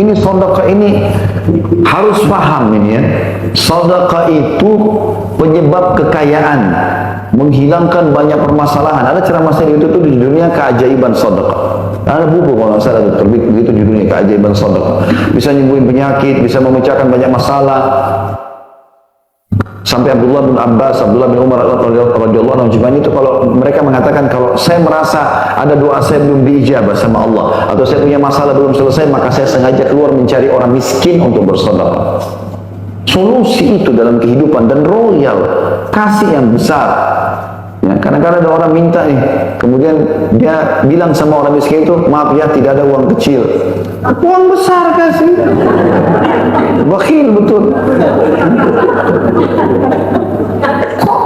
Ini sedekah ini harus paham ini ya. Sedekah itu penyebab kekayaan, menghilangkan banyak permasalahan. Ada ceramah saya itu tuh di dunia keajaiban sedekah. Ada buku kalau nggak salah terbit begitu judulnya, keajaiban sedekah. Bisa nyembuhin penyakit, bisa memecahkan banyak masalah. Sampai Abdullah bin Abbas, Abdullah bin Umar radhiyallahu anhu itu kalau mereka mengatakan, kalau saya merasa ada doa saya belum diijabah sama Allah, atau saya punya masalah belum selesai, maka saya sengaja keluar mencari orang miskin untuk bersedekah. Solusi itu dalam kehidupan dan royal, kasih yang besar. Ya, kadang-kadang ada orang minta nih, kemudian dia bilang sama orang miskin itu, maaf ya, tidak ada uang kecil. Uang besar kasih. Bakhil betul.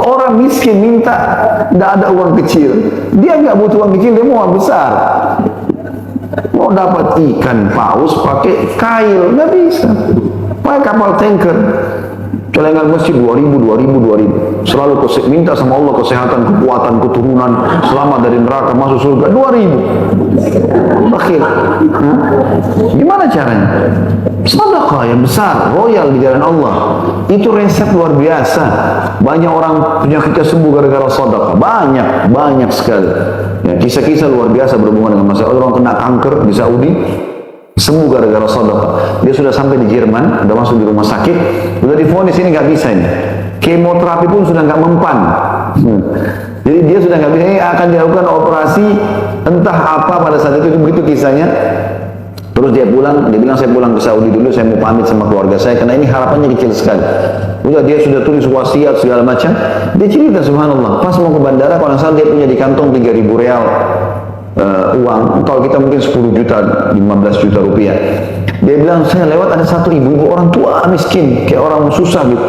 Orang miskin minta, tidak ada uang kecil. Dia nggak butuh uang kecil, dia mau uang besar. Mau dapat ikan paus pakai kail, nggak bisa. Pakai kapal tanker. Celengan masjid 2000. Selalu minta sama Allah kesehatan, kekuatan, keturunan, selamat dari neraka, masuk surga 2000. Bakhil. Gimana caranya? Sedekah yang besar, royal di jalan Allah. Itu resep luar biasa. Banyak orang penyakitnya sembuh gara-gara sedekah. Banyak sekali. Ya, kisah-kisah luar biasa berhubungan dengan masalah orang kena kanker di Saudi, sembuh gara-gara sedekah. Dia sudah sampai di Jerman, sudah masuk di rumah sakit, sudah divonis ini nggak bisa ini. Kemoterapi pun sudah nggak mempan. Jadi dia sudah nggak bisa, ini akan dilakukan operasi entah apa pada saat itu, begitu kisahnya. Terus dia pulang, dia bilang saya pulang ke Saudi dulu, saya mau pamit sama keluarga saya karena ini harapannya kecil sekali. Udah dia sudah tulis wasiat segala macam. Dia cerita subhanallah, pas mau ke bandara kalau salah dia punya di kantong 3.000 real. Uang, kalau kita mungkin 10 juta, 15 juta rupiah. Dia bilang, saya lewat ada satu ibu orang tua miskin, kayak orang susah gitu.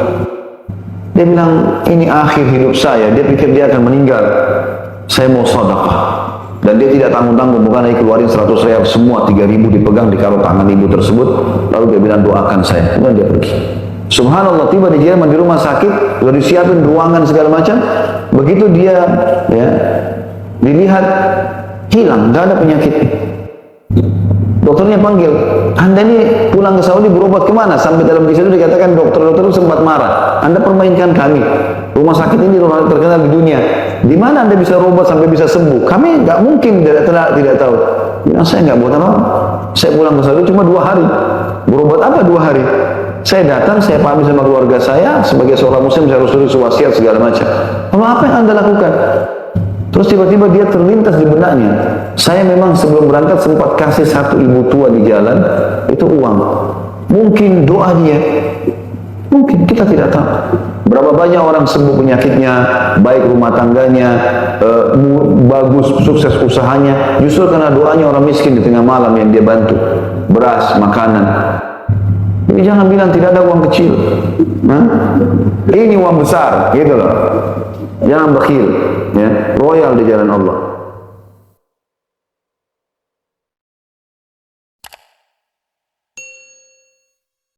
Dia bilang, ini akhir hidup saya. Dia pikir dia akan meninggal. Saya mau sedekah. Dan dia tidak tanggung-tanggung, bukan lagi keluarin 100 real, semua 3.000 dipegang, ditaruh tangan ibu tersebut. Lalu dia bilang, doakan saya. Kemudian dia pergi. Subhanallah, tiba di Jerman di rumah sakit, sudah disiapin ruangan segala macam. Begitu dia ya dilihat hilang, nggak ada penyakit. Dokternya panggil, Anda ini pulang ke Saudi berobat kemana? Sampai dalam kisah itu dikatakan dokter-dokter itu sempat marah. Anda permainkan kami. Rumah sakit ini rumah terkenal di dunia. Di mana Anda bisa berobat sampai bisa sembuh? Kami nggak mungkin tidak tahu. Bilang, saya nggak buat apa. Saya pulang ke Saudi cuma 2 hari. Berobat apa 2 hari? Saya datang, saya pamit sama keluarga saya. Sebagai seorang muslim saya harus tulis wasiat segala macam. Lalu apa yang Anda lakukan? Terus tiba-tiba dia terlintas di benaknya, saya memang sebelum berangkat sempat kasih satu ibu tua di jalan, itu uang. Mungkin doa dia, mungkin kita tidak tahu. Berapa banyak orang sembuh penyakitnya, baik rumah tangganya, bagus, sukses usahanya, justru karena doanya orang miskin di tengah malam yang dia bantu, beras, makanan. Jadi jangan bilang tidak ada uang kecil. Ini uang besar, gitu loh. Jangan bakhil, ya, royal di jalan Allah.